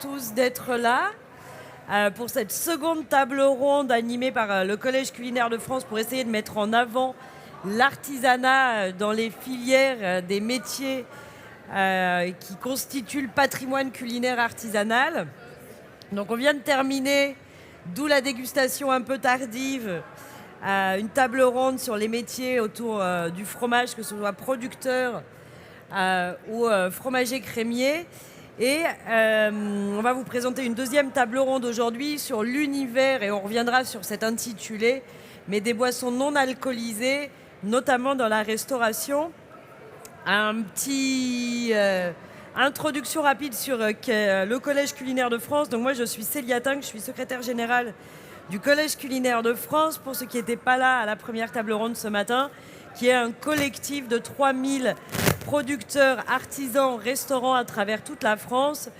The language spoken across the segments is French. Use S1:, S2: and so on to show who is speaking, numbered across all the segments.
S1: Tous d'être là pour cette seconde table ronde animée par le Collège culinaire de France pour essayer de mettre en avant l'artisanat dans les filières des métiers qui constituent le patrimoine culinaire artisanal. Donc on vient de terminer, d'où la dégustation un peu tardive, une table ronde sur les métiers autour du fromage, que ce soit producteur ou fromager crémier. Et on va vous présenter une deuxième table ronde aujourd'hui sur l'univers, et on reviendra sur cet intitulé, mais des boissons non alcoolisées, notamment dans la restauration. Un petit introduction rapide sur le Collège culinaire de France. Donc moi je suis Célia Tinck, je suis secrétaire générale du Collège culinaire de France, pour ceux qui n'étaient pas là à la première table ronde ce matin, qui est un collectif de 3000 producteurs, artisans, restaurants à travers toute la France,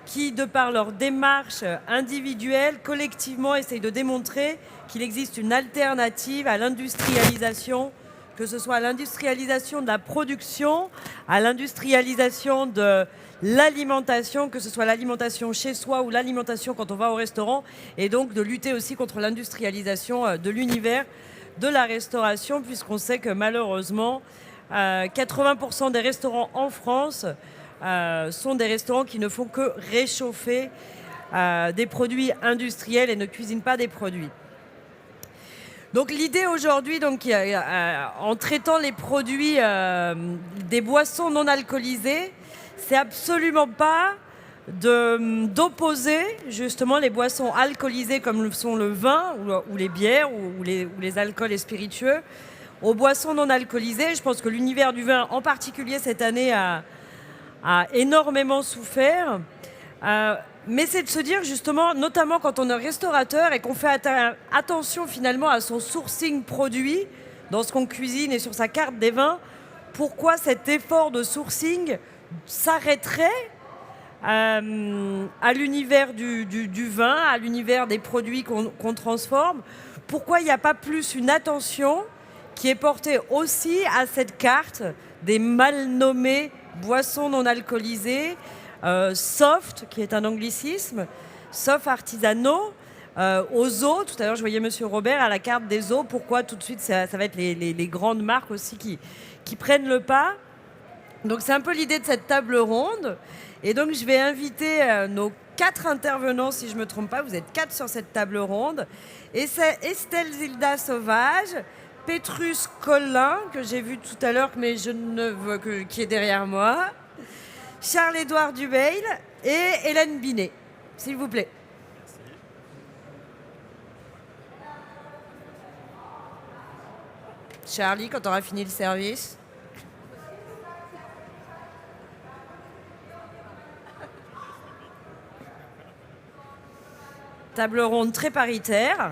S1: qui, de par leur démarche individuelle, collectivement, essayent de démontrer qu'il existe une alternative à l'industrialisation, que ce soit à l'industrialisation de la production, à l'industrialisation de l'alimentation, que ce soit l'alimentation chez soi ou l'alimentation quand on va au restaurant, et donc de lutter aussi contre l'industrialisation de l'univers de la restauration, puisqu'on sait que malheureusement 80% des restaurants en France sont des restaurants qui ne font que réchauffer des produits industriels et ne cuisinent pas des produits. Donc l'idée aujourd'hui, en traitant les produits des boissons non alcoolisées, c'est absolument pas d'opposer justement les boissons alcoolisées comme sont le vin ou les bières ou les alcools et spiritueux aux boissons non alcoolisées. Je pense que l'univers du vin, en particulier cette année, a énormément souffert. Mais c'est de se dire justement, notamment quand on est restaurateur et qu'on fait attention finalement à son sourcing produit dans ce qu'on cuisine et sur sa carte des vins, pourquoi cet effort de sourcing s'arrêterait à l'univers du vin, à l'univers des produits qu'on transforme? Pourquoi il n'y a pas plus une attention qui est portée aussi à cette carte des mal nommées boissons non alcoolisées, soft, qui est un anglicisme, soft artisanaux, aux eaux? Tout à l'heure, je voyais Monsieur Robert à la carte des eaux. Pourquoi tout de suite ça va être les grandes marques aussi qui prennent le pas? Donc c'est un peu l'idée de cette table ronde. Et donc je vais inviter nos 4 intervenants, si je ne me trompe pas. Vous êtes 4 sur cette table ronde. Et c'est Estelle Zilda Sauvage, Pétrus Collin, que j'ai vu tout à l'heure, mais je ne veux qui est derrière moi, Charles-Édouard Dubeil et Hélène Binet, s'il vous plaît. Merci. Charlie, quand on aura fini le service. Table ronde très paritaire.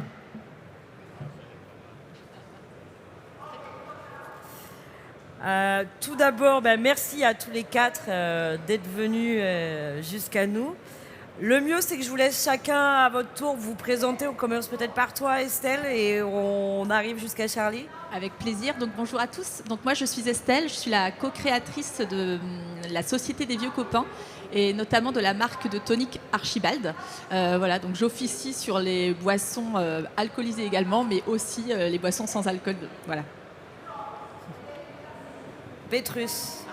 S1: Tout d'abord, merci à tous les 4 d'être venus jusqu'à nous. Le mieux, c'est que je vous laisse chacun à votre tour vous présenter. On commence peut-être par toi, Estelle, et on arrive jusqu'à Charlie.
S2: Avec plaisir. Donc bonjour à tous. Donc moi, je suis Estelle. Je suis la co-créatrice de la Société des Vieux Copains et notamment de la marque de tonic Archibald. Voilà, donc j'officie sur les boissons alcoolisées également, mais aussi les boissons sans alcool. Voilà.
S1: Pétrus.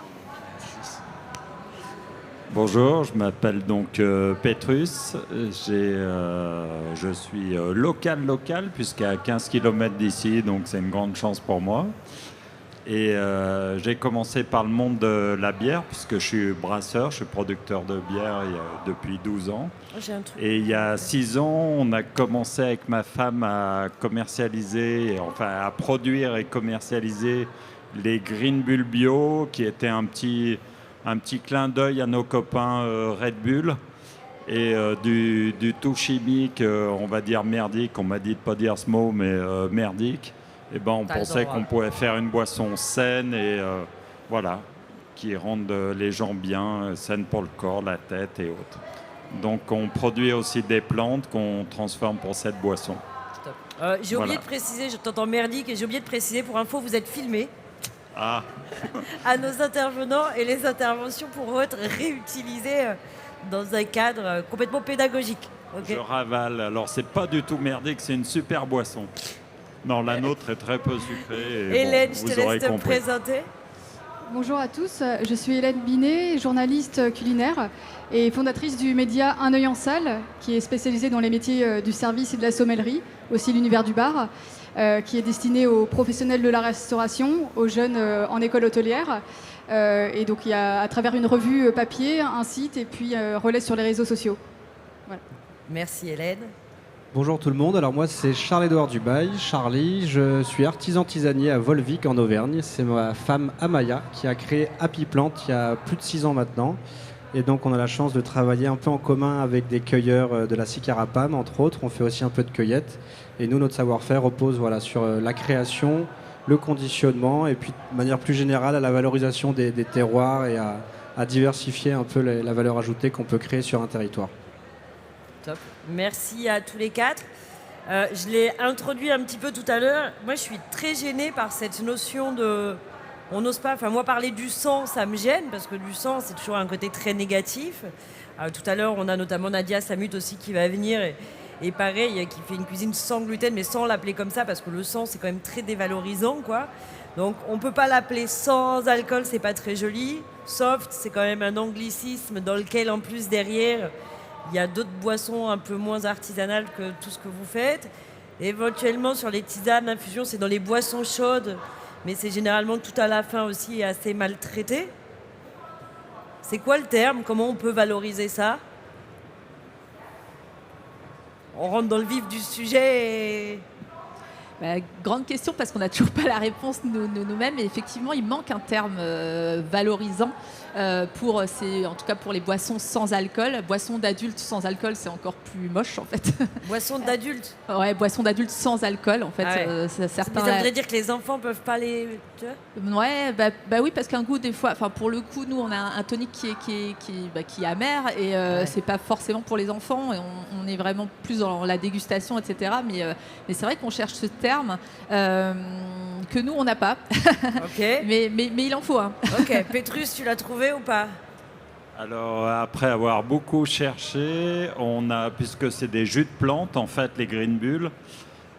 S3: Bonjour, je m'appelle donc Pétrus. Je suis local, puisqu'à 15 km d'ici, donc c'est une grande chance pour moi. Et j'ai commencé par le monde de la bière, puisque je suis brasseur, je suis producteur de bière depuis 12 ans. Et il y a 6 ans, on a commencé avec ma femme à commercialiser, à produire et commercialiser les Green Bull Bio, qui étaient un petit clin d'œil à nos copains Red Bull, et du tout chimique, on va dire merdique. On m'a dit de ne pas dire ce mot, mais merdique. Et on pensait qu'on pouvait faire une boisson saine et voilà, qui rende les gens bien, saine pour le corps, la tête et autres. Donc on produit aussi des plantes qu'on transforme pour cette boisson.
S1: J'ai oublié de préciser, je t'entends merdique, et j'ai oublié de préciser, pour info, vous êtes filmés. À nos intervenants, et les interventions pourront être réutilisées dans un cadre complètement pédagogique. Ok.
S3: Je ravale. Alors, c'est pas du tout merdique, c'est une super boisson. Non, la nôtre est très peu sucrée. Et
S1: Hélène,
S3: bon,
S1: je te
S3: vous aurez
S1: laisse te
S3: compris.
S1: présenter.
S4: Bonjour à tous, je suis Hélène Binet, journaliste culinaire et fondatrice du média Un œil en salle, qui est spécialisé dans les métiers du service et de la sommellerie, aussi l'univers du bar, qui est destiné aux professionnels de la restauration, aux jeunes en école hôtelière. Et donc il y a à travers une revue papier, un site et puis relais sur les réseaux sociaux. Voilà.
S1: Merci Hélène.
S5: Bonjour tout le monde, alors moi c'est Charles-Édouard Dubail, Charlie, je suis artisan tisanier à Volvic en Auvergne. C'est ma femme Amaya qui a créé Happy Plant il y a plus de 6 ans maintenant. Et donc on a la chance de travailler un peu en commun avec des cueilleurs de la Sicarapam entre autres. On fait aussi un peu de cueillette. Et nous, notre savoir-faire repose sur la création, le conditionnement et puis de manière plus générale à la valorisation des terroirs et à diversifier un peu la valeur ajoutée qu'on peut créer sur un territoire.
S1: Top. Merci à tous les quatre. Je l'ai introduit un petit peu tout à l'heure. Moi, je suis très gênée par cette notion de... On n'ose pas... Enfin, moi, parler du sang, ça me gêne, parce que du sang, c'est toujours un côté très négatif. Tout à l'heure, on a notamment Nadia Samut aussi qui va venir, et pareil, qui fait une cuisine sans gluten, mais sans l'appeler comme ça, parce que le sang, c'est quand même très dévalorisant, quoi. Donc, on ne peut pas l'appeler sans alcool, c'est pas très joli. Soft, c'est quand même un anglicisme dans lequel, en plus, derrière... Il y a d'autres boissons un peu moins artisanales que tout ce que vous faites. Éventuellement, sur les tisanes, infusions, c'est dans les boissons chaudes, mais c'est généralement tout à la fin aussi assez maltraité. C'est quoi le terme? Comment on peut valoriser ça? On rentre dans le vif du sujet et...
S2: Grande question parce qu'on n'a toujours pas la réponse nous-mêmes. Et effectivement, il manque un terme valorisant en tout cas pour les boissons sans alcool. Boissons d'adultes sans alcool, c'est encore plus moche en fait.
S1: Boissons d'adultes?
S2: Ouais, boissons d'adultes sans alcool en fait.
S1: Certains... Ça voudrait dire que les enfants peuvent pas les... Tu vois?
S2: Ouais, bah oui, parce qu'un goût des fois... Enfin, pour le coup, nous, on a un tonic qui est amer et c'est pas forcément pour les enfants. Et on est vraiment plus dans la dégustation, etc. Mais c'est vrai qu'on cherche ce terme que nous, on n'a pas.
S1: Okay.
S2: mais il en faut un.
S1: Ok, Pétrus, tu l'as trouvé ou pas?
S3: Alors, après avoir beaucoup cherché, puisque c'est des jus de plantes, en fait, les Green Bulls,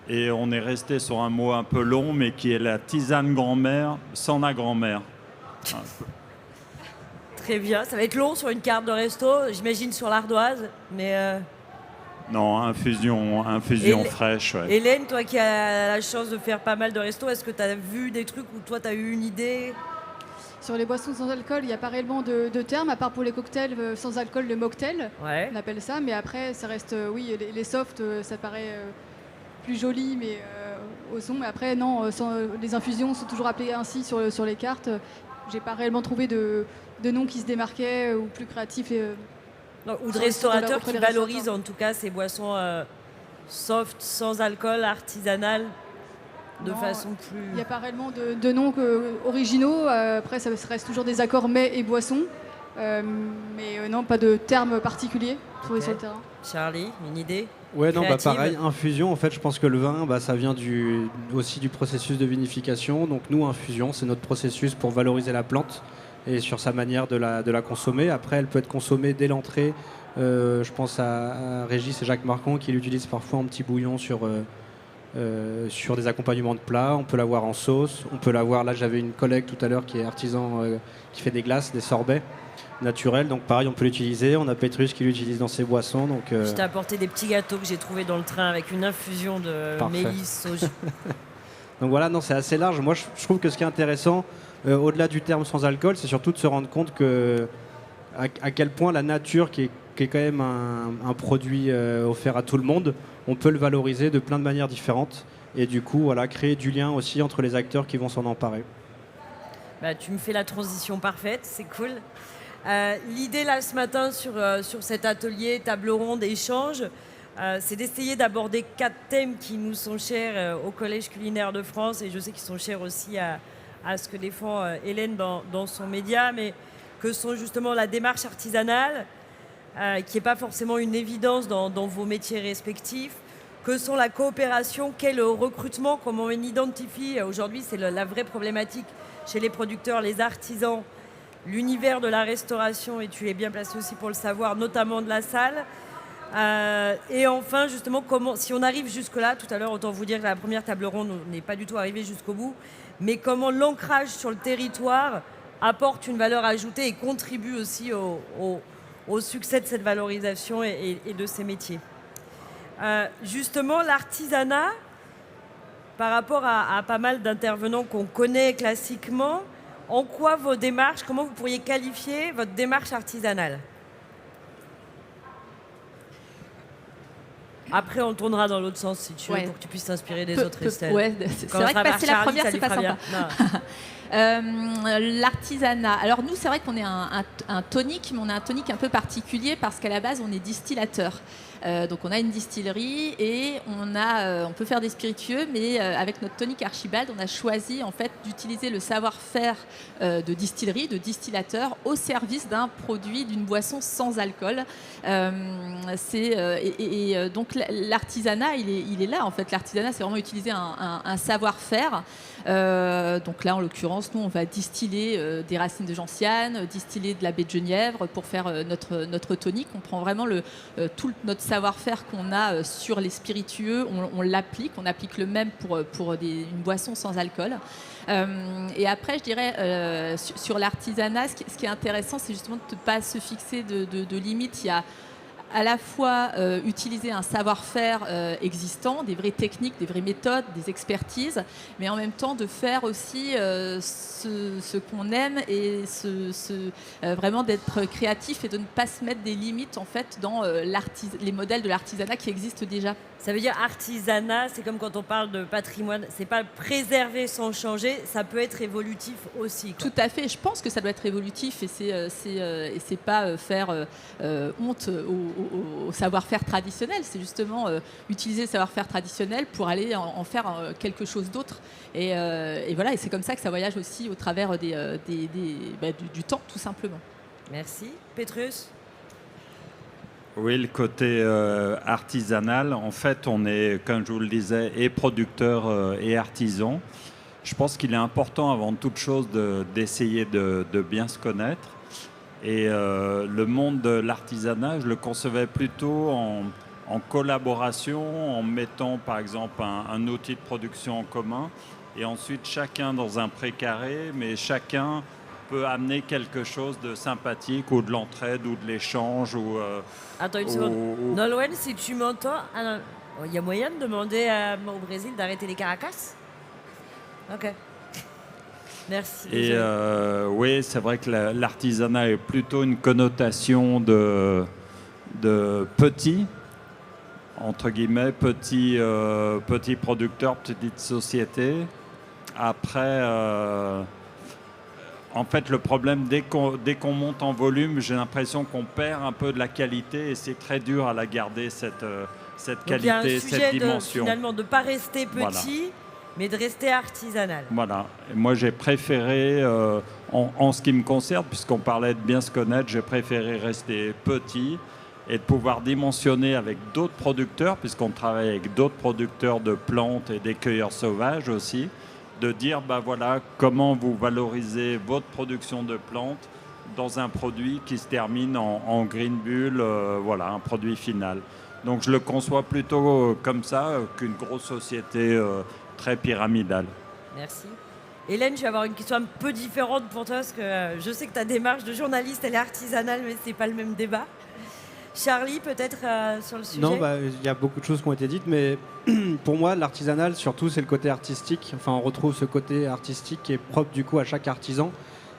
S3: et on est resté sur un mot un peu long, mais qui est la tisane grand-mère sans la grand-mère.
S1: Très bien, ça va être long sur une carte de resto, j'imagine sur l'ardoise, mais...
S3: Non, infusion fraîche. Ouais.
S1: Hélène, toi qui as la chance de faire pas mal de restos, est-ce que tu as vu des trucs où toi tu as eu une idée?
S4: Sur les boissons sans alcool, il n'y a pas réellement de terme, à part pour les cocktails sans alcool, le mocktail,
S1: ouais.
S4: On appelle ça. Mais après, ça reste, oui, les softs, ça paraît plus joli, mais au son. Mais après, non, les infusions sont toujours appelées ainsi sur les cartes. J'ai pas réellement trouvé de nom qui se démarquait ou plus créatif.
S1: Non, ou de restaurateurs qui valorisent en tout cas ces boissons soft, sans alcool, artisanales, de façon plus...
S4: Il n'y a pas réellement de noms originaux. Après, ça reste toujours des accords mets et boissons. Mais non, pas de terme particulier trouvé sur le terrain.
S1: Charlie, une idée?
S5: Ouais, non,
S1: créative?
S5: pareil, infusion, en fait, je pense que le vin, ça vient aussi du processus de vinification. Donc nous, infusion, c'est notre processus pour valoriser la plante et sur sa manière de la consommer. Après, elle peut être consommée dès l'entrée. Je pense à Régis et Jacques Marcon qui l'utilisent parfois en petit bouillon sur des accompagnements de plats. On peut l'avoir en sauce. On peut l'avoir, là j'avais une collègue tout à l'heure qui est artisan, qui fait des glaces, des sorbets naturels. Donc pareil, on peut l'utiliser. On a Pétrus qui l'utilise dans ses boissons. Donc,
S1: Je t'ai apporté des petits gâteaux que j'ai trouvés dans le train avec une infusion de mélisse, soja.
S5: Donc voilà, non, c'est assez large. Moi, je trouve que ce qui est intéressant, au-delà du terme sans alcool, c'est surtout de se rendre compte à quel point la nature, qui est quand même un produit offert à tout le monde, on peut le valoriser de plein de manières différentes. Et du coup, voilà, créer du lien aussi entre les acteurs qui vont s'en emparer.
S1: Tu me fais la transition parfaite, c'est cool. L'idée là ce matin sur cet atelier table ronde échange, c'est d'essayer d'aborder 4 thèmes qui nous sont chers au Collège culinaire de France, et je sais qu'ils sont chers aussi à ce que défend Hélène dans son média, mais que sont justement la démarche artisanale, qui n'est pas forcément une évidence dans vos métiers respectifs, que sont la coopération, qu'est le recrutement, comment on identifie, aujourd'hui c'est la vraie problématique chez les producteurs, les artisans, l'univers de la restauration, et tu es bien placé aussi pour le savoir, notamment de la salle. Et enfin, justement, si on arrive jusque-là, tout à l'heure, autant vous dire que la première table ronde n'est pas du tout arrivée jusqu'au bout, mais comment l'ancrage sur le territoire apporte une valeur ajoutée et contribue aussi au succès de cette valorisation et de ces métiers. Justement, l'artisanat, par rapport à pas mal d'intervenants qu'on connaît classiquement, en quoi comment vous pourriez qualifier votre démarche artisanale? Après, on tournera dans l'autre sens si tu veux, pour que tu puisses t'inspirer des autres, Estelle.
S2: Ouais, c'est vrai que passer la première, c'est pas sympa. L'artisanat. Alors nous, c'est vrai qu'on est un tonique, mais on a un tonique un peu particulier parce qu'à la base, on est distillateur. Donc on a une distillerie et on peut faire des spiritueux, mais avec notre tonique Archibald, on a choisi en fait d'utiliser le savoir-faire de distillerie, de distillateur au service d'un produit, d'une boisson sans alcool. Donc l'artisanat, il est là en fait. L'artisanat, c'est vraiment utiliser un savoir-faire. Donc là, en l'occurrence, nous, on va distiller des racines de gentiane, distiller de la baie de Genièvre pour faire notre tonique. On prend vraiment tout notre savoir-faire qu'on a sur les spiritueux, on l'applique. On applique le même pour une boisson sans alcool. Et après, je dirais, sur l'artisanat, ce qui est intéressant, c'est justement de ne pas se fixer de limites. Il y a à la fois utiliser un savoir-faire existant, des vraies techniques, des vraies méthodes, des expertises, mais en même temps de faire aussi ce qu'on aime et vraiment d'être créatif et de ne pas se mettre des limites en fait dans les modèles de l'artisanat qui existent déjà.
S1: Ça veut dire artisanat, c'est comme quand on parle de patrimoine, c'est pas préserver sans changer, ça peut être évolutif aussi, quoi.
S2: Tout à fait, je pense que ça doit être évolutif et c'est pas faire honte au savoir-faire traditionnel, c'est justement utiliser le savoir-faire traditionnel pour aller en faire quelque chose d'autre. Et voilà, et c'est comme ça que ça voyage aussi au travers du temps, tout simplement.
S1: Merci. Pétrus?
S3: Oui, le côté artisanal, en fait, on est, comme je vous le disais, et producteur et artisan. Je pense qu'il est important, avant toute chose, d'essayer de bien se connaître. Et le monde de l'artisanat, je le concevais plutôt en collaboration, en mettant, par exemple, un outil de production en commun. Et ensuite, chacun dans un précaré, mais chacun peut amener quelque chose de sympathique ou de l'entraide ou de l'échange.
S1: Attends une seconde. Nolwenn, si tu m'entends, il y a moyen de demander au Brésil d'arrêter les caracas? Ok. Merci.
S3: Et oui, c'est vrai que l'artisanat est plutôt une connotation de petit, entre guillemets, petit producteur, petite société. Après... En fait, le problème, dès qu'on monte en volume, j'ai l'impression qu'on perd un peu de la qualité et c'est très dur à la garder, cette qualité, cette dimension.
S1: Finalement, de ne pas rester petit, voilà, mais de rester artisanal.
S3: Voilà. Et moi, j'ai préféré, en ce qui me concerne, puisqu'on parlait de bien se connaître, j'ai préféré rester petit et de pouvoir dimensionner avec d'autres producteurs, puisqu'on travaille avec d'autres producteurs de plantes et des cueilleurs sauvages aussi, de dire voilà, comment vous valorisez votre production de plantes dans un produit qui se termine en green bull, voilà, un produit final. Donc je le conçois plutôt comme ça qu'une grosse société très pyramidale.
S1: Merci. Hélène, je vais avoir une question un peu différente pour toi, parce que je sais que ta démarche de journaliste, elle est artisanale, mais ce n'est pas le même débat. Charlie, peut-être sur le sujet?
S5: Non, y a beaucoup de choses qui ont été dites, mais pour moi, l'artisanal, surtout, c'est le côté artistique. Enfin, on retrouve ce côté artistique qui est propre du coup à chaque artisan.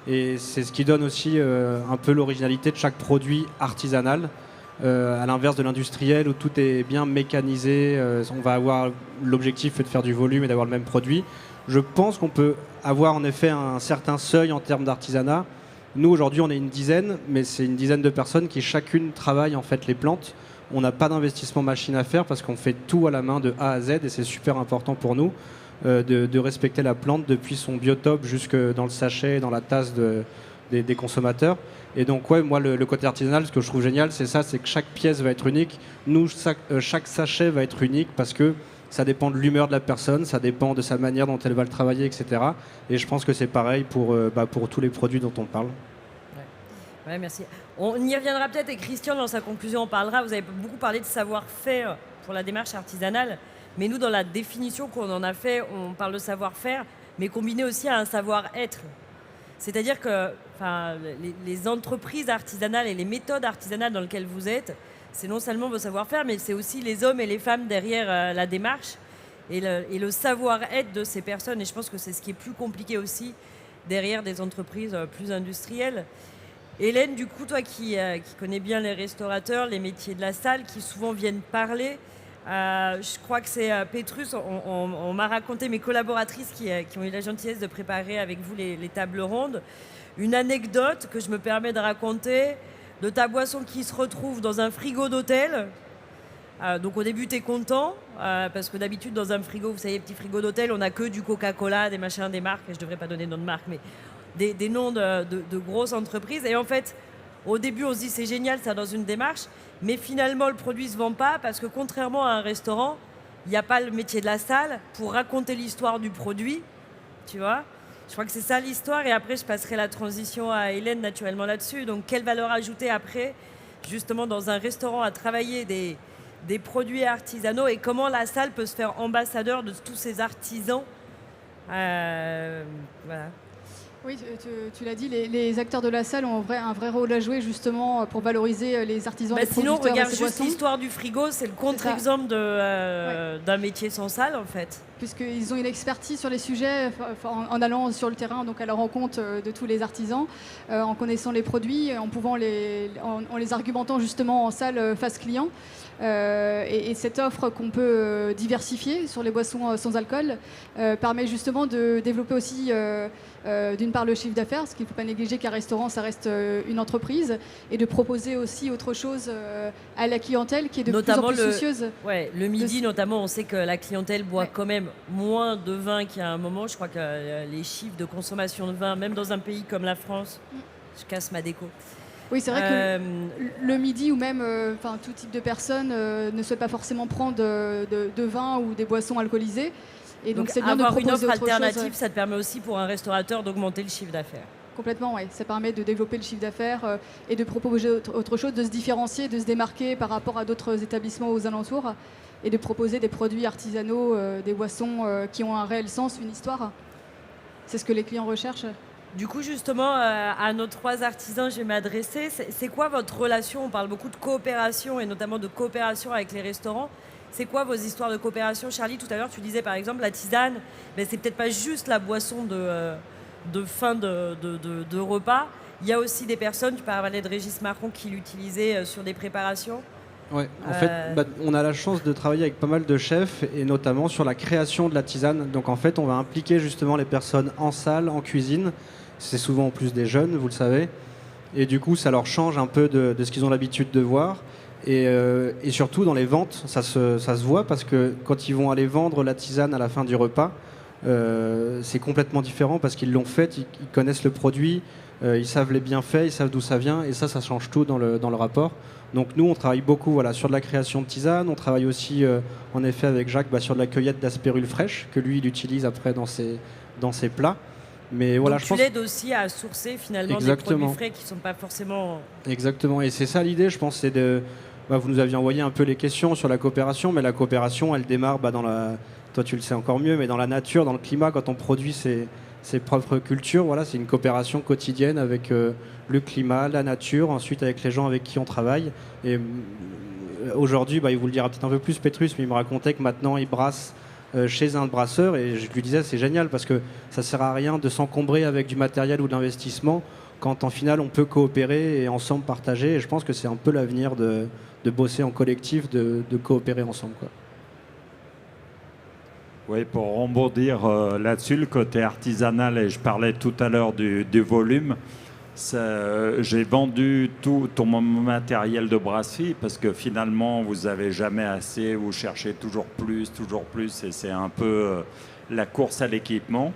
S5: Et c'est ce qui donne aussi un peu l'originalité de chaque produit artisanal, à l'inverse de l'industriel où tout est bien mécanisé. On va avoir l'objectif de faire du volume et d'avoir le même produit. Je pense qu'on peut avoir en effet un certain seuil en termes d'artisanat. Nous, aujourd'hui, on est une dizaine, mais c'est une dizaine de personnes qui chacune travaillent en fait les plantes. On n'a pas d'investissement machine à faire parce qu'on fait tout à la main de A à Z et c'est super important pour nous de respecter la plante depuis son biotope jusque dans le sachet, dans la tasse des consommateurs. Et donc, ouais, moi, le côté artisanal, ce que je trouve génial, c'est ça, c'est que chaque pièce va être unique. Nous, chaque sachet va être unique parce que ça dépend de l'humeur de la personne, ça dépend de sa manière dont elle va le travailler, etc. Et je pense que c'est pareil pour tous les produits dont on parle.
S1: Ouais, merci. On y reviendra peut-être et Christian, dans sa conclusion, en parlera. Vous avez beaucoup parlé de savoir-faire pour la démarche artisanale. Mais nous, dans la définition qu'on en a fait, on parle de savoir-faire, mais combiné aussi à un savoir-être. C'est-à-dire que les entreprises artisanales et les méthodes artisanales dans lesquelles vous êtes, c'est non seulement vos savoir-faire, mais c'est aussi les hommes et les femmes derrière la démarche et le savoir-être de ces personnes. Et je pense que c'est ce qui est plus compliqué aussi derrière des entreprises plus industrielles. Hélène, du coup, toi qui connais bien les restaurateurs, les métiers de la salle, qui souvent viennent parler, je crois que c'est Pétrus, on m'a raconté, mes collaboratrices qui ont eu la gentillesse de préparer avec vous les tables rondes, une anecdote que je me permets de raconter de ta boisson qui se retrouve dans un frigo d'hôtel. Donc au début, tu es content, parce que d'habitude, dans un frigo, vous savez, petit frigo d'hôtel, on n'a que du Coca-Cola, des machins, des marques, et je ne devrais pas donner de nom de marque, mais des noms de grosses entreprises. Et en fait, au début, on se dit c'est génial, ça, dans une démarche, mais finalement, le produit ne se vend pas parce que contrairement à un restaurant, il n'y a pas le métier de la salle pour raconter l'histoire du produit, tu vois. Je crois que c'est ça l'histoire. Et après, je passerai la transition à Hélène naturellement là-dessus. Donc, quelle valeur ajoutée après, justement, dans un restaurant, à travailler des produits artisanaux et comment la salle peut se faire ambassadeur de tous ces artisans. Voilà.
S4: Oui, tu l'as dit, les acteurs de la salle ont un vrai rôle à jouer justement pour valoriser les artisans, les
S1: sinon,
S4: producteurs
S1: regarde
S4: et ces
S1: juste
S4: boissons.
S1: l'histoire du frigo, c'est le contre-exemple d'un métier sans salle en fait.
S4: Puisqu'ils ont une expertise sur les sujets en allant sur le terrain, donc à la rencontre de tous les artisans, en connaissant les produits, en les argumentant justement en salle face client. Et cette offre qu'on peut diversifier sur les boissons sans alcool permet justement de développer aussi d'une part le chiffre d'affaires, parce qu'il ne faut pas négliger qu'un restaurant ça reste une entreprise, et de proposer aussi autre chose à la clientèle qui est de
S1: notamment
S4: plus en plus soucieuse.
S1: Ouais, le midi notamment, on sait que la clientèle boit quand même moins de vin qu'il y a un moment. Je crois que les chiffres de consommation de vin, même dans un pays comme la France, je casse ma déco.
S4: Oui, c'est vrai que le midi ou même tout type de personnes ne souhaite pas forcément prendre de vin ou des boissons alcoolisées. Et donc c'est bien de proposer
S1: une offre
S4: autre
S1: alternative,
S4: chose.
S1: ça te permet aussi pour un restaurateur d'augmenter le chiffre d'affaires.
S4: Complètement, oui. Ça permet de développer le chiffre d'affaires et de proposer autre chose, de se différencier, de se démarquer par rapport à d'autres établissements aux alentours et de proposer des produits artisanaux, des boissons qui ont un réel sens, une histoire. C'est ce que les clients recherchent.
S1: Du coup, justement, à nos 3 artisans, je vais m'adresser. C'est quoi votre relation? On parle beaucoup de coopération et notamment de coopération avec les restaurants. C'est quoi vos histoires de coopération? Charlie, tout à l'heure, tu disais par exemple la tisane. Mais c'est peut-être pas juste la boisson de fin de repas. Il y a aussi des personnes, tu parlais de Régis Marron, qui l'utilisaient sur des préparations.
S5: Ouais, en fait, on a la chance de travailler avec pas mal de chefs et notamment sur la création de la tisane. Donc en fait, on va impliquer justement les personnes en salle, en cuisine. C'est souvent en plus des jeunes, vous le savez. Et du coup, ça leur change un peu de ce qu'ils ont l'habitude de voir. Et surtout, dans les ventes, ça se voit parce que quand ils vont aller vendre la tisane à la fin du repas, c'est complètement différent parce qu'ils l'ont faite, ils connaissent le produit, ils savent les bienfaits, ils savent d'où ça vient. Et ça change tout dans le rapport. Donc nous, on travaille beaucoup sur de la création de tisane. On travaille aussi, en effet, avec Jacques, sur de la cueillette d'asperulles fraîches, que lui, il utilise après dans ses plats. Mais voilà,
S1: donc tu l'aides aussi à sourcer finalement des produits frais qui ne sont pas forcément...
S5: Exactement, et c'est ça l'idée, je pense, c'est de... vous nous aviez envoyé un peu les questions sur la coopération, mais la coopération, elle démarre dans la... Toi, tu le sais encore mieux, mais dans la nature, dans le climat, quand on produit ses propres cultures, voilà, c'est une coopération quotidienne avec le climat, la nature, ensuite avec les gens avec qui on travaille. Et aujourd'hui, il vous le dira peut-être un peu plus, Pétrus, mais il me racontait que maintenant, il brasse chez un brasseur, et je lui disais c'est génial parce que ça sert à rien de s'encombrer avec du matériel ou de l'investissement quand en final on peut coopérer et ensemble partager, et je pense que c'est un peu l'avenir de bosser en collectif, de coopérer ensemble, quoi.
S3: Oui, pour rebondir là-dessus, le côté artisanal, et je parlais tout à l'heure du volume, j'ai vendu tout mon matériel de brasserie parce que finalement, vous n'avez jamais assez, vous cherchez toujours plus, et c'est un peu la course à l'équipement.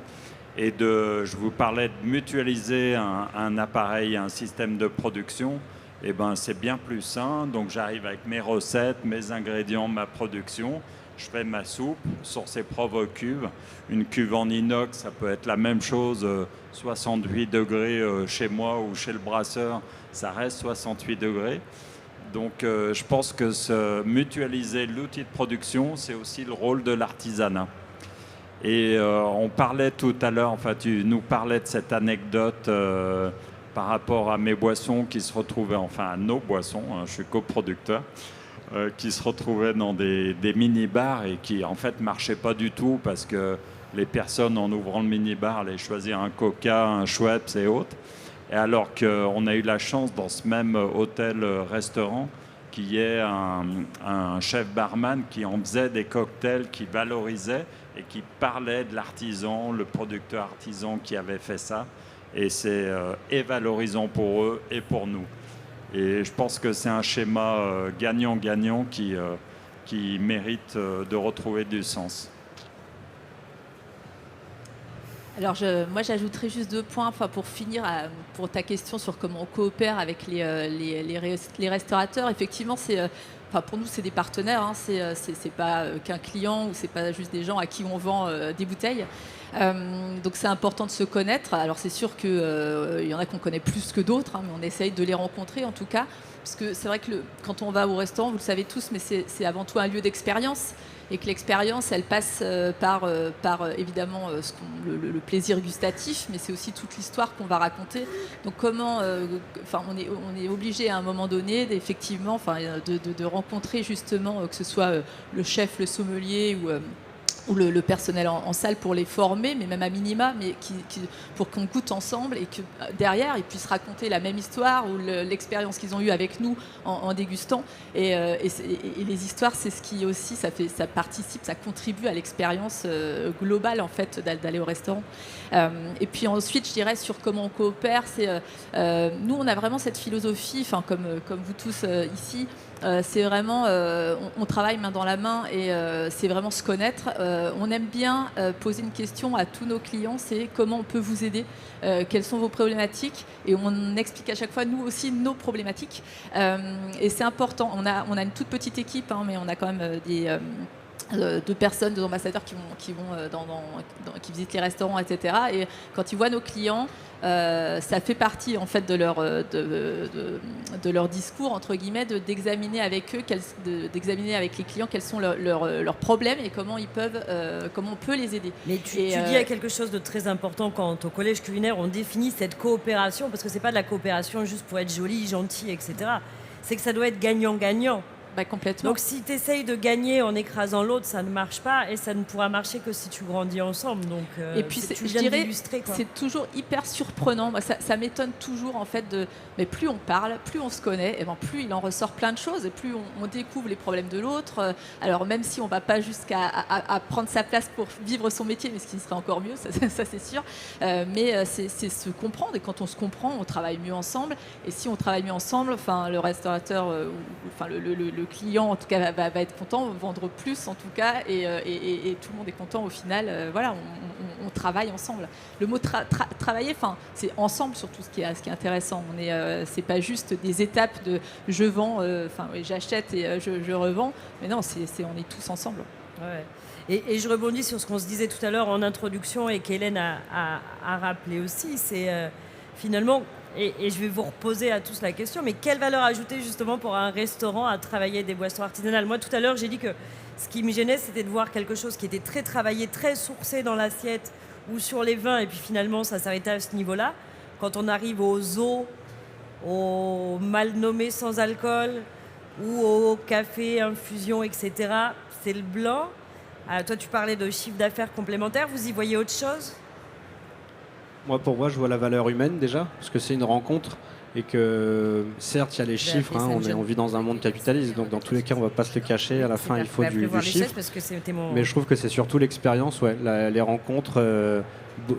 S3: Et je vous parlais de mutualiser un appareil, un système de production. eh ben, c'est bien plus sain. Donc j'arrive avec mes recettes, mes ingrédients, ma production. Je fais ma soupe sur ses propres cuves. Une cuve en inox, ça peut être la même chose, 68 degrés chez moi ou chez le brasseur, ça reste 68 degrés. Donc je pense que mutualiser l'outil de production, c'est aussi le rôle de l'artisanat. Et on parlait tout à l'heure, enfin tu nous parlais de cette anecdote par rapport à mes boissons qui se retrouvaient, enfin à nos boissons, hein, je suis coproducteur, qui se retrouvaient dans des mini-bars et qui en fait marchaient pas du tout parce que les personnes en ouvrant le mini-bar allaient choisir un Coca, un Schweppes et autres. Et alors qu'on a eu la chance dans ce même hôtel-restaurant qu'il y ait un chef barman qui en faisait des cocktails, qui valorisait et qui parlait de l'artisan, le producteur artisan qui avait fait ça. Et c'est et valorisant pour eux et pour nous. Et je pense que c'est un schéma gagnant-gagnant qui mérite de retrouver du sens.
S2: Alors moi j'ajouterais juste 2 points pour finir pour ta question sur comment on coopère avec les restaurateurs. Effectivement, pour nous c'est des partenaires, hein, c'est pas qu'un client ou c'est pas juste des gens à qui on vend des bouteilles. Donc c'est important de se connaître. Alors c'est sûr qu'il y en a qu'on connaît plus que d'autres, hein, mais on essaye de les rencontrer en tout cas. Parce que c'est vrai que quand on va au restaurant, vous le savez tous, mais c'est avant tout un lieu d'expérience. Et que l'expérience, elle passe par évidemment le plaisir gustatif, mais c'est aussi toute l'histoire qu'on va raconter. Donc on est obligé à un moment donné, effectivement, de rencontrer justement que ce soit le chef, le sommelier ou le personnel en salle pour les former, mais même à minima, mais pour qu'on goûte ensemble et que derrière ils puissent raconter la même histoire ou l'expérience qu'ils ont eue avec nous en dégustant. Et les histoires, c'est ce qui aussi ça participe, ça contribue à l'expérience globale en fait d'aller au restaurant. Et puis ensuite, je dirais sur comment on coopère, nous on a vraiment cette philosophie, comme vous tous ici. C'est vraiment, on travaille main dans la main et c'est vraiment se connaître. On aime bien poser une question à tous nos clients, c'est comment on peut vous aider, quelles sont vos problématiques, et on explique à chaque fois nous aussi nos problématiques. Et c'est important. On a une toute petite équipe, hein, mais on a quand même deux personnes, 2 ambassadeurs qui visitent les restaurants, etc. Et quand ils voient nos clients, ça fait partie en fait de leur discours entre guillemets, d'examiner avec eux, d'examiner avec les clients quels sont leurs problèmes et comment on peut les aider.
S1: Mais tu dis quelque chose de très important quand au collège culinaire on définit cette coopération, parce que c'est pas de la coopération juste pour être joli, gentil, etc. C'est que ça doit être gagnant-gagnant.
S2: Complètement.
S1: Donc si tu essayes de gagner en écrasant l'autre, ça ne marche pas, et ça ne pourra marcher que si tu grandis ensemble. Donc,
S2: et puis je dirais, c'est toujours hyper surprenant. Moi, ça m'étonne toujours en fait mais plus on parle, plus on se connaît, et plus il en ressort plein de choses, et plus on découvre les problèmes de l'autre. Alors même si on va pas jusqu'à prendre sa place pour vivre son métier, mais ce qui serait encore mieux, ça c'est sûr. Mais c'est se comprendre, et quand on se comprend, on travaille mieux ensemble. Et si on travaille mieux ensemble, le restaurateur, le client en tout cas va être content, vendre plus en tout cas, et tout le monde est content au final. Voilà, on travaille ensemble. Le mot travailler, c'est ensemble surtout ce qui est intéressant. C'est pas juste des étapes de je vends, j'achète et je revends, mais non, on est tous ensemble.
S1: Ouais. Et je rebondis sur ce qu'on se disait tout à l'heure en introduction et qu'Hélène a rappelé aussi, c'est finalement. Et je vais vous reposer à tous la question, mais quelle valeur ajoutée justement pour un restaurant à travailler des boissons artisanales ? Moi, tout à l'heure, j'ai dit que ce qui me gênait, c'était de voir quelque chose qui était très travaillé, très sourcé dans l'assiette ou sur les vins, et puis finalement, ça s'arrêtait à ce niveau-là. Quand on arrive aux eaux, aux mal nommés sans alcool ou au café, infusion, etc., c'est le blanc. Toi, tu parlais de chiffre d'affaires complémentaire. Vous y voyez autre chose ?
S5: Pour moi, je vois la valeur humaine déjà, parce que c'est une rencontre, et que certes, il y a les chiffres, on vit dans un monde capitaliste, donc dans tous les cas, on ne va pas se le cacher, à la fin, il faut du chiffre. Mais je trouve que c'est surtout l'expérience, les rencontres.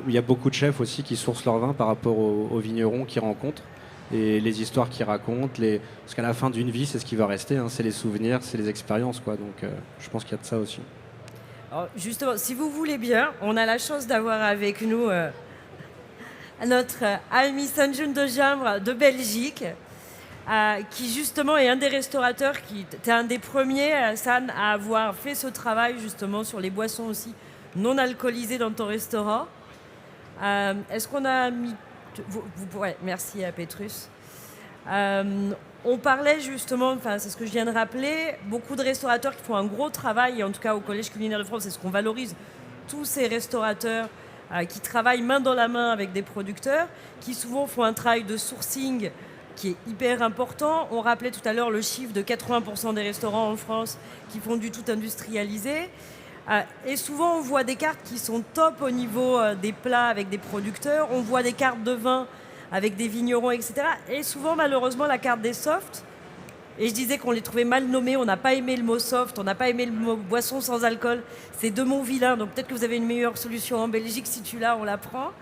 S5: Il y a beaucoup de chefs aussi qui sourcent leur vin par rapport aux vignerons qu'ils rencontrent, et les histoires qu'ils racontent, parce qu'à la fin d'une vie, c'est ce qui va rester, c'est les souvenirs, c'est les expériences, donc je pense qu'il y a de ça aussi.
S1: Alors, justement, si vous voulez bien, on a la chance d'avoir avec nous notre ami Sanjun de Jambre de Belgique. qui justement est un des restaurateurs, tu es un des premiers, San, à avoir fait ce travail justement sur les boissons aussi non alcoolisées dans ton restaurant. Est-ce qu'on a mis... Ouais, merci à Petrus. On parlait justement, c'est ce que je viens de rappeler, beaucoup de restaurateurs qui font un gros travail, et en tout cas au Collège culinaire de France, c'est ce qu'on valorise, tous ces restaurateurs qui travaillent main dans la main avec des producteurs, qui souvent font un travail de sourcing qui est hyper important. On rappelait tout à l'heure le chiffre de 80% des restaurants en France qui font du tout industrialisé. Et souvent, on voit des cartes qui sont top au niveau des plats avec des producteurs. On voit des cartes de vin avec des vignerons, etc. Et souvent, malheureusement, la carte des softs, et je disais qu'on les trouvait mal nommés, on n'a pas aimé le mot soft, on n'a pas aimé le mot boisson sans alcool. C'est deux mots vilains, donc peut-être que vous avez une meilleure solution en Belgique. Si tu l'as, on la prend.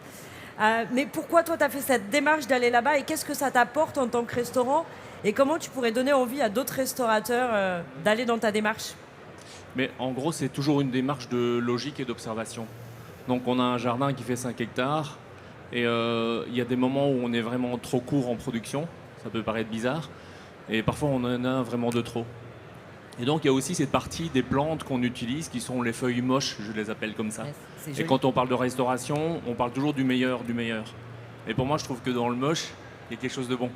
S1: Mais pourquoi toi, tu as fait cette démarche d'aller là-bas et qu'est-ce que ça t'apporte en tant que restaurant? Et comment tu pourrais donner envie à d'autres restaurateurs d'aller dans ta démarche?
S6: Mais en gros, c'est toujours une démarche de logique et d'observation. Donc on a un jardin qui fait 5 hectares et il y a des moments où on est vraiment trop court en production. Ça peut paraître bizarre. Et parfois, on en a vraiment de trop. Et donc, il y a aussi cette partie des plantes qu'on utilise qui sont les feuilles moches, je les appelle comme ça. Et quand on parle de restauration, on parle toujours du meilleur du meilleur. Et pour moi, je trouve que dans le moche, il y a quelque chose de bon.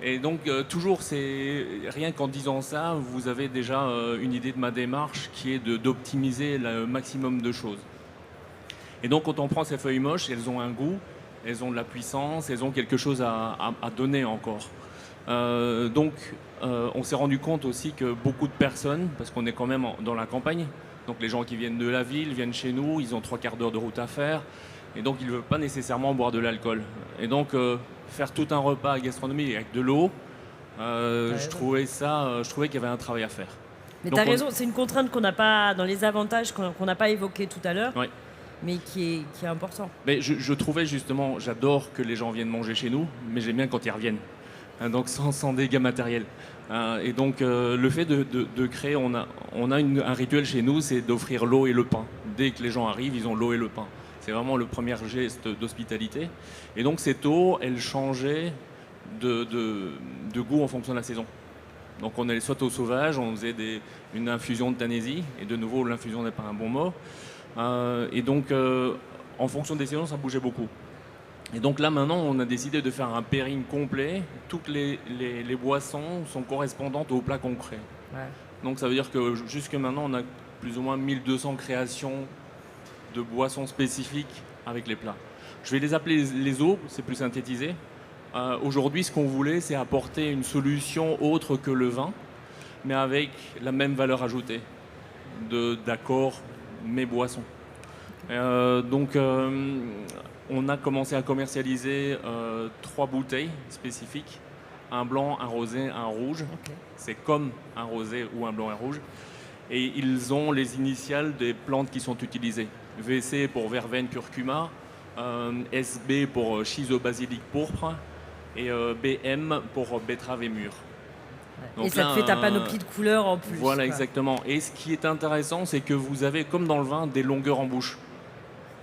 S6: Et donc, toujours, rien qu'en disant ça, vous avez déjà une idée de ma démarche qui est d'optimiser le maximum de choses. Et donc, quand on prend ces feuilles moches, elles ont un goût, elles ont de la puissance, elles ont quelque chose à donner encore. On s'est rendu compte aussi que beaucoup de personnes, parce qu'on est quand même dans la campagne, donc les gens qui viennent de la ville viennent chez nous, ils ont 3/4 d'heure de route à faire, et donc ils ne veulent pas nécessairement boire de l'alcool. Et donc faire tout un repas à gastronomie avec de l'eau, je trouvais qu'il y avait un travail à faire.
S1: Mais tu as raison, c'est une contrainte qu'on n'a pas dans les avantages qu'on n'a pas évoqué tout à l'heure.
S6: Ouais.
S1: Mais qui est important.
S6: Mais je trouvais justement, j'adore que les gens viennent manger chez nous, mais j'aime bien quand ils reviennent. Donc sans dégâts matériels. Et donc le fait de créer, on a un rituel chez nous, c'est d'offrir l'eau et le pain. Dès que les gens arrivent, ils ont l'eau et le pain. C'est vraiment le premier geste d'hospitalité. Et donc cette eau, elle changeait de goût en fonction de la saison. Donc on allait soit au sauvage, on faisait une infusion de Tanésie, et de nouveau l'infusion n'est pas un bon mot. Et donc en fonction des saisons, ça bougeait beaucoup. Et donc là maintenant on a décidé de faire un pairing complet. Toutes les boissons sont correspondantes au plat qu'on crée. Ouais. Donc ça veut dire que jusque maintenant on a plus ou moins 1200 créations de boissons spécifiques avec les plats. Je vais les appeler les eaux, c'est plus synthétisé. Aujourd'hui ce qu'on voulait c'est apporter une solution autre que le vin, mais avec la même valeur ajoutée d'accord mes boissons. On a commencé à commercialiser 3 bouteilles spécifiques, un blanc, un rosé, un rouge. Okay. C'est comme un rosé ou un blanc et un rouge. Et ils ont les initiales des plantes qui sont utilisées. VC pour verveine curcuma, SB pour schizobasilic pourpre et BM pour betterave et mûre.
S1: Donc et ça te fait ta panoplie de couleurs en plus.
S6: Voilà, exactement. Et ce qui est intéressant, c'est que vous avez, comme dans le vin, des longueurs en bouche.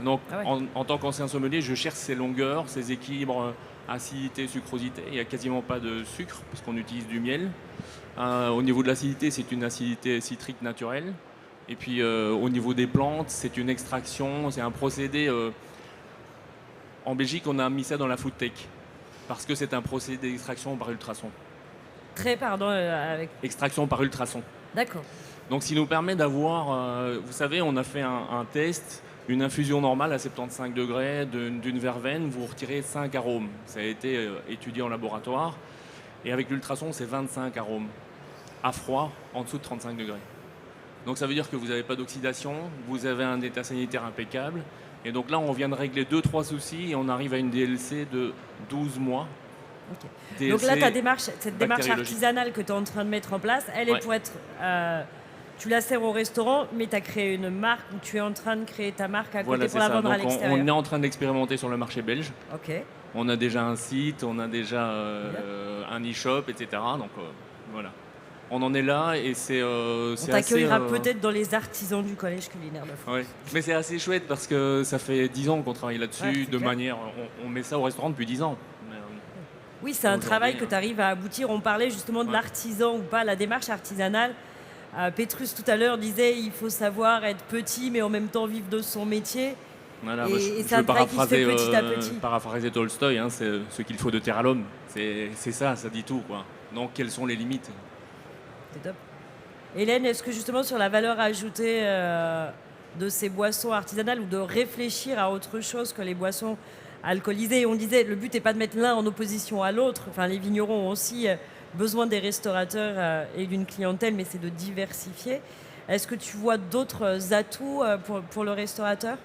S6: Donc, en tant qu'ancien sommelier, je cherche ces longueurs, ces équilibres, acidité, sucrosité. Il n'y a quasiment pas de sucre, puisqu'on utilise du miel. Au niveau de l'acidité, c'est une acidité citrique naturelle. Et puis, au niveau des plantes, c'est une extraction, c'est un procédé... En Belgique, on a mis ça dans la food tech, parce que c'est un procédé d'extraction par ultrasons. Extraction par ultrasons.
S1: D'accord.
S6: Donc, ce qui nous permet d'avoir... vous savez, on a fait un test... Une infusion normale à 75 degrés d'une verveine, vous retirez 5 arômes. Ça a été étudié en laboratoire. Et avec l'ultrason, c'est 25 arômes. À froid, en dessous de 35 degrés. Donc ça veut dire que vous n'avez pas d'oxydation, vous avez un état sanitaire impeccable. Et donc là, on vient de régler 2-3 soucis et on arrive à une DLC de 12 mois.
S1: Okay. DLC, donc là, cette démarche artisanale que tu es en train de mettre en place, elle est pour être... tu la sers au restaurant, mais tu as créé une marque, ou tu es en train de créer ta marque à côté pour la vendre à l'extérieur.
S6: On est en train d'expérimenter sur le marché belge.
S1: Okay.
S6: On a déjà un site, on a déjà un e-shop, etc. Donc voilà. On en est là et c'est
S1: on t'accueillera peut-être dans les artisans du Collège culinaire de France.
S6: Ouais. Mais c'est assez chouette parce que ça fait 10 ans qu'on travaille là-dessus, on met ça au restaurant depuis 10 ans.
S1: Oui, c'est un
S6: Aujourd'hui,
S1: travail que tu arrives à aboutir. On parlait justement de
S6: Ouais.
S1: l'artisan ou pas, la démarche artisanale. Pétrus tout à l'heure disait il faut savoir être petit mais en même temps vivre de son métier.
S6: Voilà,
S1: Et-
S6: moi,
S1: et
S6: je
S1: c'est un
S6: veux
S1: travail qui se fait petit à petit.
S6: paraphraser Tolstoï, hein, c'est ce qu'il faut de terre à l'homme. C'est ça, ça dit tout, quoi. Donc, quelles sont les limites?
S1: C'est top. Hélène, est-ce que justement sur la valeur ajoutée de ces boissons artisanales ou de réfléchir à autre chose que les boissons alcoolisées, on disait le but n'est pas de mettre l'un en opposition à l'autre, enfin les vignerons ont aussi besoin des restaurateurs et d'une clientèle, mais c'est de diversifier. Est-ce que tu vois d'autres atouts pour le restaurateur?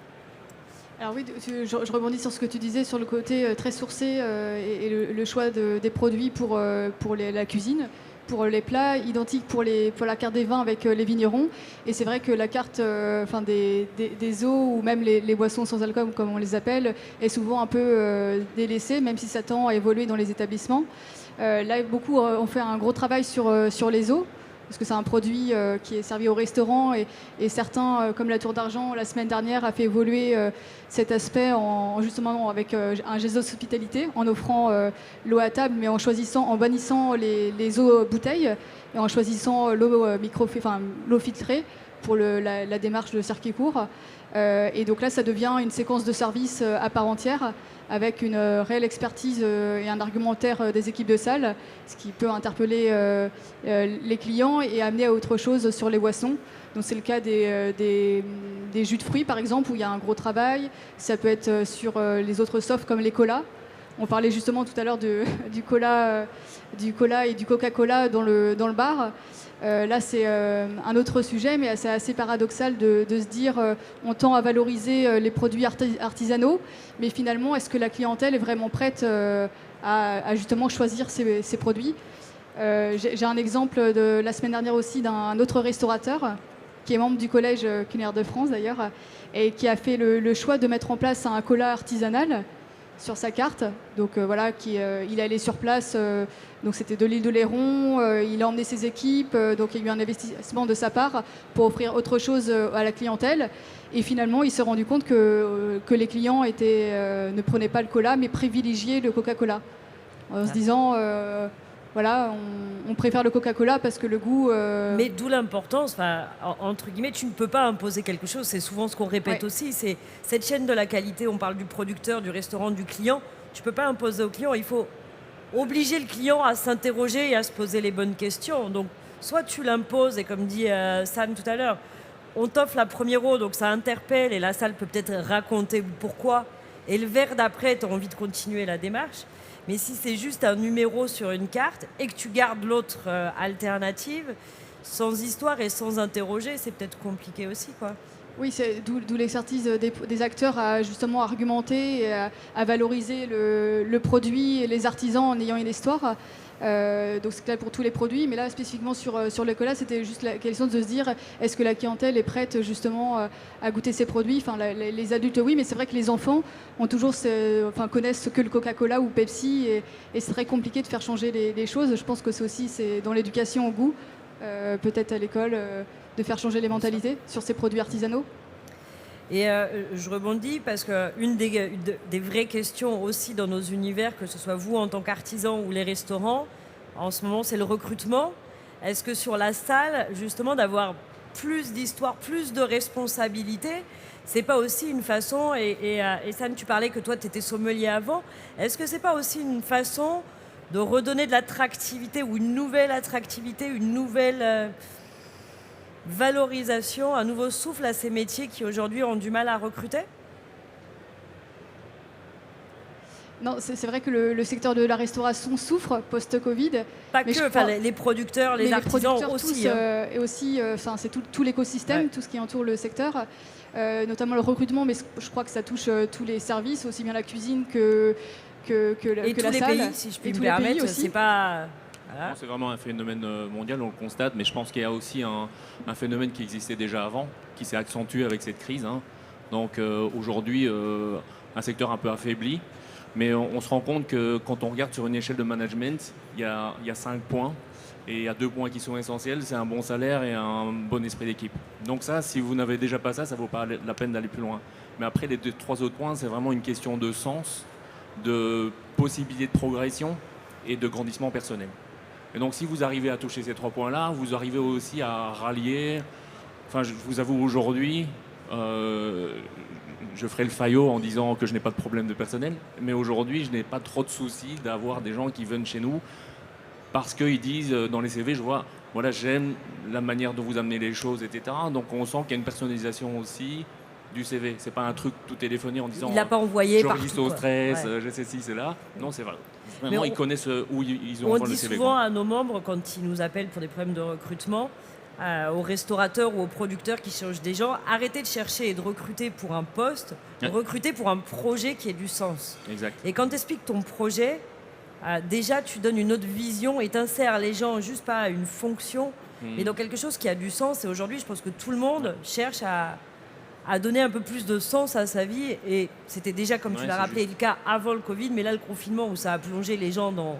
S4: Alors oui, je rebondis sur ce que tu disais sur le côté très sourcé et le choix des produits pour la cuisine, pour les plats, identiques pour la carte des vins avec les vignerons. Et c'est vrai que la carte des eaux ou même les boissons sans alcool, comme on les appelle, est souvent un peu délaissée, même si ça tend à évoluer dans les établissements. Là, beaucoup ont fait un gros travail sur les eaux, parce que c'est un produit qui est servi au restaurant et certains, comme la Tour d'Argent la semaine dernière, a fait évoluer cet aspect justement avec un geste d'hospitalité, en offrant l'eau à table, mais en bannissant les eaux bouteilles et en choisissant l'eau filtrée pour la démarche de circuit court. Et donc là, ça devient une séquence de service à part entière, avec une réelle expertise et un argumentaire des équipes de salle, ce qui peut interpeller les clients et amener à autre chose sur les boissons. Donc c'est le cas des jus de fruits, par exemple, où il y a un gros travail. Ça peut être sur les autres softs comme les colas. On parlait justement tout à l'heure du cola et du Coca-Cola dans le bar. Là, c'est un autre sujet, mais c'est assez paradoxal de se dire on tend à valoriser les produits artisanaux, mais finalement, est-ce que la clientèle est vraiment prête à justement choisir ces produits? J'ai un exemple de la semaine dernière aussi d'un autre restaurateur qui est membre du Collège culinaire de France d'ailleurs, et qui a fait le choix de mettre en place un cola artisanal sur sa carte. Donc voilà, il est allé sur place, donc c'était de l'île de Léron, il a emmené ses équipes, donc il y a eu un investissement de sa part pour offrir autre chose à la clientèle. Et finalement, il s'est rendu compte que les clients ne prenaient pas le cola, mais privilégiaient le Coca-Cola. En se disant, voilà, on préfère le Coca-Cola parce que le goût...
S1: Mais d'où l'importance, entre guillemets, tu ne peux pas imposer quelque chose, c'est souvent ce qu'on répète
S4: Ouais.
S1: aussi, c'est cette chaîne de la qualité, on parle du producteur, du restaurant, du client, tu ne peux pas imposer au client, il faut obliger le client à s'interroger et à se poser les bonnes questions. Donc soit tu l'imposes, et comme dit Sam tout à l'heure, on t'offre la première eau, donc ça interpelle, et la salle peut peut-être raconter pourquoi, et le verre d'après, tu as envie de continuer la démarche. Mais si c'est juste un numéro sur une carte et que tu gardes l'autre alternative, sans histoire et sans interroger, c'est peut-être compliqué aussi, quoi.
S4: Oui, c'est d'où l'expertise des acteurs à justement argumenter et à valoriser le produit et les artisans en ayant une histoire. Donc c'est clair pour tous les produits, mais là spécifiquement sur le cola, c'était juste la question de se dire est-ce que la clientèle est prête justement à goûter ces produits. Enfin, les adultes oui, mais c'est vrai que les enfants ont toujours connaissent que le Coca-Cola ou Pepsi et c'est très compliqué de faire changer les choses. Je pense que c'est dans l'éducation au goût, peut-être à l'école, de faire changer les mentalités sur ces produits artisanaux.
S1: Et je rebondis parce qu'une des vraies questions aussi dans nos univers, que ce soit vous en tant qu'artisan ou les restaurants, en ce moment, c'est le recrutement. Est-ce que sur la salle, justement, d'avoir plus d'histoire, plus de responsabilité, c'est pas aussi une façon, et Sam, tu parlais que toi, tu étais sommelier avant, est-ce que c'est pas aussi une façon de redonner de l'attractivité ou une nouvelle attractivité, une nouvelle... valorisation, un nouveau souffle à ces métiers qui aujourd'hui ont du mal à recruter?
S4: Non, c'est vrai que le secteur de la restauration souffre post-Covid.
S1: Pas
S4: Mais
S1: que,
S4: je crois-
S1: les producteurs, les
S4: mais
S1: artisans
S4: producteurs
S1: aussi.
S4: tous,
S1: hein.
S4: et aussi, c'est tout l'écosystème,
S1: Ouais.
S4: tout ce qui entoure le secteur, notamment le recrutement, mais je crois que ça touche tous les services, aussi bien la cuisine que
S1: Et
S4: que
S1: tous
S4: la
S1: les
S4: salle.
S1: pays, si je puis
S4: Et
S1: me
S4: tous les pays
S1: permettre,
S4: aussi.
S1: c'est pas... Voilà.
S6: C'est vraiment un phénomène mondial, on le constate, mais je pense qu'il y a aussi un phénomène qui existait déjà avant, qui s'est accentué avec cette crise, hein. Donc aujourd'hui, un secteur un peu affaibli, mais on se rend compte que quand on regarde sur une échelle de management, il y a 5 points, et il y a 2 points qui sont essentiels, c'est un bon salaire et un bon esprit d'équipe. Donc ça, si vous n'avez déjà pas ça, ça vaut pas la peine d'aller plus loin. Mais après, les 3 autres points, c'est vraiment une question de sens, de possibilité de progression et de grandissement personnel. Et donc si vous arrivez à toucher ces 3 points-là, vous arrivez aussi à rallier, enfin je vous avoue aujourd'hui, je ferai le faillot en disant que je n'ai pas de problème de personnel, mais aujourd'hui je n'ai pas trop de soucis d'avoir des gens qui viennent chez nous parce qu'ils disent dans les CV, je vois, voilà, j'aime la manière dont vous amenez les choses, etc. Donc on sent qu'il y a une personnalisation aussi du CV. C'est pas un truc tout téléphoné en disant
S1: Il l'a pas envoyé
S6: je
S1: partout,
S6: registre au
S1: quoi.
S6: stress,
S1: Ouais.
S6: je sais si c'est là. Non, c'est vrai.
S1: Mais
S6: Vraiment, ils connaissent où ils ont
S1: On
S6: envoyé
S1: dit
S6: le CV.
S1: souvent
S6: quoi.
S1: à nos membres, quand ils nous appellent pour des problèmes de recrutement, aux restaurateurs ou aux producteurs qui cherchent des gens, arrêtez de chercher et de recruter pour un poste,
S6: Ouais.
S1: recruter pour un projet qui ait du sens.
S6: Exact.
S1: Et quand tu expliques ton projet, déjà tu donnes une autre vision et t'insères les gens juste pas à une fonction, mais dans quelque chose qui a du sens. Et aujourd'hui, je pense que tout le monde cherche à donner un peu plus de sens à sa vie. Et c'était déjà, comme tu
S6: Ouais,
S1: l'as
S6: c'est
S1: rappelé,
S6: juste.
S1: le cas avant le Covid, mais là, le confinement, où ça a plongé les gens dans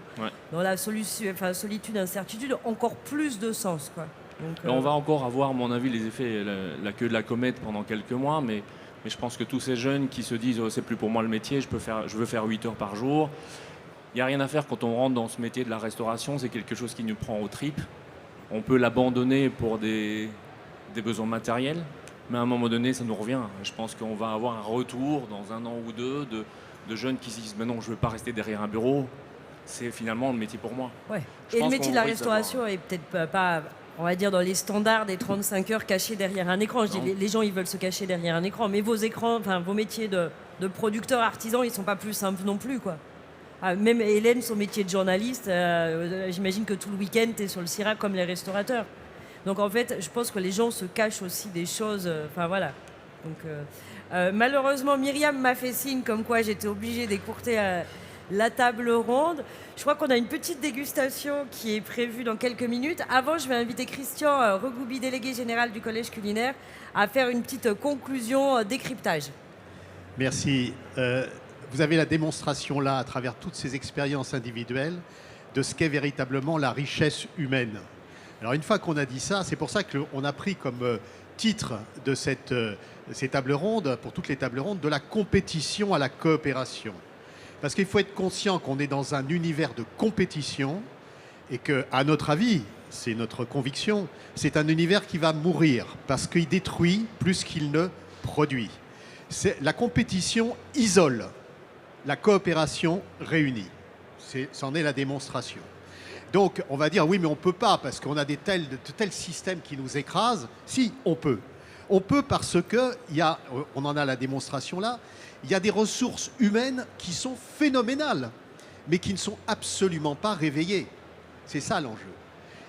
S1: la solitude, incertitude, encore plus de sens, quoi. Donc,
S6: Et on va encore avoir, à mon avis, les effets, la queue de la comète pendant quelques mois, mais je pense que tous ces jeunes qui se disent c'est plus pour moi le métier, je veux faire 8 heures par jour. Il n'y a rien à faire quand on rentre dans ce métier de la restauration, c'est quelque chose qui nous prend aux tripes. On peut l'abandonner pour des besoins matériels, mais à un moment donné, ça nous revient. Je pense qu'on va avoir un retour dans 1 an ou 2 de jeunes qui se disent mais non, je ne veux pas rester derrière un bureau. C'est finalement le métier pour moi.
S1: ouais.
S6: Je
S1: Et le
S6: pense
S1: métier
S6: qu'on
S1: de la
S6: risque
S1: restauration est peut-être pas, on va dire, dans les standards des 35 heures cachées derrière un écran. Je dis,
S6: Non.
S1: les gens, ils veulent se cacher derrière un écran, mais vos écrans, enfin vos métiers de producteurs artisans, ils sont pas plus simples non plus, quoi. Même Hélène, son métier de journaliste, j'imagine que tout le week-end, tu es sur le CIRA comme les restaurateurs. Donc en fait, je pense que les gens se cachent aussi des choses. Enfin voilà. Donc, malheureusement, Myriam m'a fait signe comme quoi j'étais obligée d'écourter la table ronde. Je crois qu'on a une petite dégustation qui est prévue dans quelques minutes. Avant, je vais inviter Christian Regoubi, délégué général du Collège culinaire, à faire une petite conclusion décryptage.
S7: Merci. Vous avez la démonstration là, à travers toutes ces expériences individuelles, de ce qu'est véritablement la richesse humaine. Alors une fois qu'on a dit ça, c'est pour ça qu'on a pris comme titre de ces tables rondes, pour toutes les tables rondes, de la compétition à la coopération. Parce qu'il faut être conscient qu'on est dans un univers de compétition et que, à notre avis, c'est notre conviction, c'est un univers qui va mourir parce qu'il détruit plus qu'il ne produit. La compétition isole, la coopération réunit. C'en est la démonstration. Donc, on va dire, oui, mais on ne peut pas, parce qu'on a de tels systèmes qui nous écrasent. Si, on peut. On peut parce que, on en a la démonstration là, il y a des ressources humaines qui sont phénoménales, mais qui ne sont absolument pas réveillées. C'est ça l'enjeu.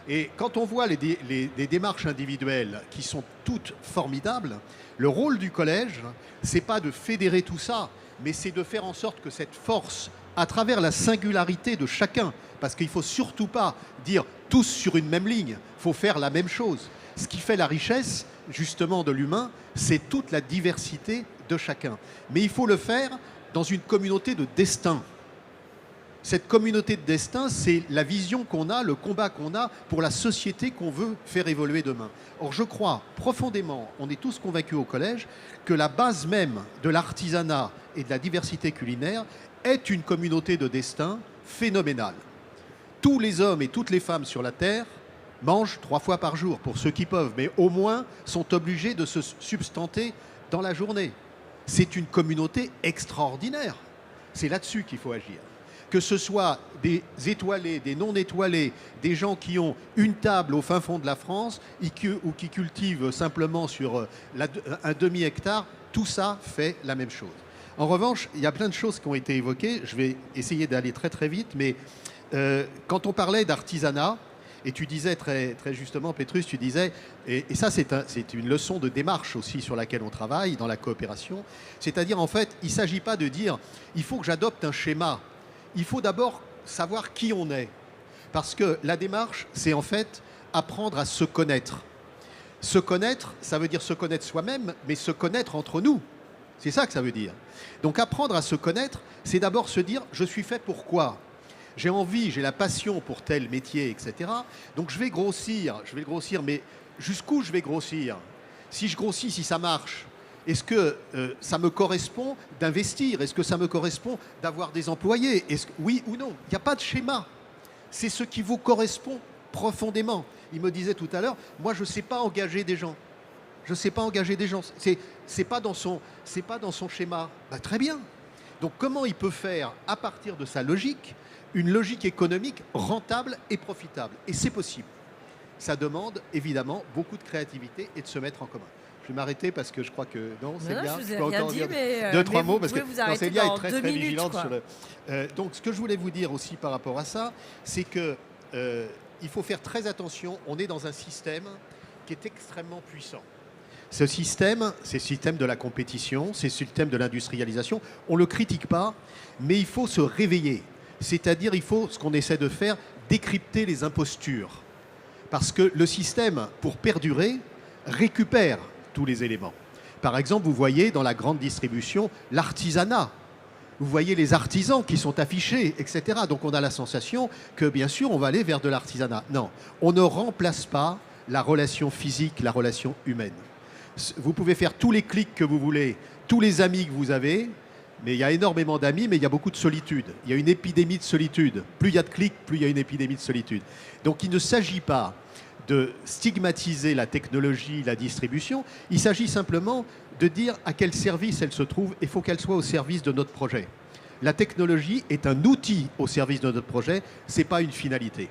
S7: Et quand on voit les démarches individuelles qui sont toutes formidables, le rôle du collège, c'est pas de fédérer tout ça, mais c'est de faire en sorte que cette force, à travers la singularité de chacun, parce qu'il ne faut surtout pas dire tous sur une même ligne, il faut faire la même chose. Ce qui fait la richesse, justement, de l'humain, c'est toute la diversité de chacun. Mais il faut le faire dans une communauté de destin. Cette communauté de destin, c'est la vision qu'on a, le combat qu'on a pour la société qu'on veut faire évoluer demain. Or, je crois profondément, on est tous convaincus au collège, que la base même de l'artisanat et de la diversité culinaire est une communauté de destin phénoménale. Tous les hommes et toutes les femmes sur la Terre mangent 3 fois par jour, pour ceux qui peuvent, mais au moins sont obligés de se substanter dans la journée. C'est une communauté extraordinaire. C'est là-dessus qu'il faut agir. Que ce soit des étoilés, des non étoilés, des gens qui ont une table au fin fond de la France ou qui cultivent simplement sur un demi-hectare, tout ça fait la même chose. En revanche, il y a plein de choses qui ont été évoquées. Je vais essayer d'aller très très vite, mais quand on parlait d'artisanat, et tu disais très, très justement, Pétrus, tu disais, et ça c'est une leçon de démarche aussi sur laquelle on travaille dans la coopération, c'est-à-dire en fait, il ne s'agit pas de dire, il faut que j'adopte un schéma. Il faut d'abord savoir qui on est. Parce que la démarche, c'est en fait apprendre à se connaître. Se connaître, ça veut dire se connaître soi-même, mais se connaître entre nous. C'est ça que ça veut dire. Donc apprendre à se connaître, c'est d'abord se dire, je suis fait pour quoi ? J'ai envie, j'ai la passion pour tel métier, etc. Donc je vais le grossir, mais jusqu'où je vais grossir ? Si je grossis, si ça marche, est-ce que ça me correspond d'investir ? Est-ce que ça me correspond d'avoir des employés ? Oui ou non ? Il n'y a pas de schéma. C'est ce qui vous correspond profondément. Il me disait tout à l'heure, moi je ne sais pas engager des gens. Je ne sais pas engager des gens. C'est pas dans son schéma. Bah, très bien. Donc comment il peut faire, à partir de sa logique, une logique économique rentable et profitable? Et c'est possible. Ça demande évidemment beaucoup de créativité et de se mettre en commun. Je vais m'arrêter parce que je crois que... Non, Célia,
S1: je vous ai
S7: peux
S1: rien
S7: encore
S1: dit,
S7: dire
S1: mais,
S7: deux, trois
S1: mais
S7: mots,
S1: vous
S7: parce que
S1: pouvez vous arrêter
S7: Célia est
S1: dans
S7: très,
S1: 2
S7: très
S1: minutes,
S7: vigilante
S1: quoi.
S7: sur le... donc, ce que je voulais vous dire aussi par rapport à ça, c'est que il faut faire très attention. On est dans un système qui est extrêmement puissant. Ce système, c'est le système de la compétition, c'est le système de l'industrialisation. On ne le critique pas, mais il faut se réveiller. C'est-à-dire, il faut, ce qu'on essaie de faire, décrypter les impostures. Parce que le système, pour perdurer, récupère tous les éléments. Par exemple, vous voyez dans la grande distribution l'artisanat. Vous voyez les artisans qui sont affichés, etc. Donc on a la sensation que, bien sûr, on va aller vers de l'artisanat. Non, on ne remplace pas la relation physique, la relation humaine. Vous pouvez faire tous les clics que vous voulez, tous les amis que vous avez, mais il y a énormément d'amis, mais il y a beaucoup de solitude. Il y a une épidémie de solitude. Plus il y a de clics, plus il y a une épidémie de solitude. Donc il ne s'agit pas de stigmatiser la technologie, la distribution. Il s'agit simplement de dire à quel service elle se trouve et il faut qu'elle soit au service de notre projet. La technologie est un outil au service de notre projet, ce n'est pas une finalité.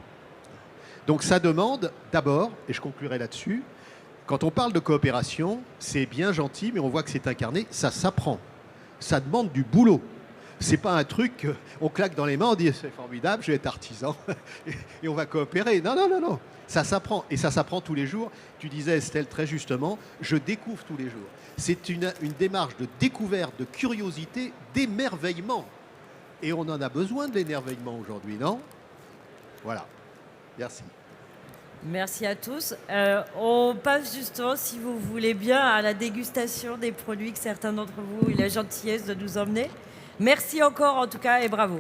S7: Donc ça demande d'abord, et je conclurai là-dessus, quand on parle de coopération, c'est bien gentil, mais on voit que c'est incarné, ça s'apprend. Ça demande du boulot. C'est pas un truc, on claque dans les mains, on dit c'est formidable, je vais être artisan et on va coopérer. Non, non, non, non. Ça s'apprend et ça s'apprend tous les jours. Tu disais, Estelle, très justement, je découvre tous les jours. C'est une démarche de découverte, de curiosité, d'émerveillement. Et on en a besoin de l'émerveillement aujourd'hui, non? Voilà. Merci.
S1: Merci à tous. On passe justement, si vous voulez bien, à la dégustation des produits que certains d'entre vous ont eu la gentillesse de nous emmener. Merci encore en tout cas et bravo.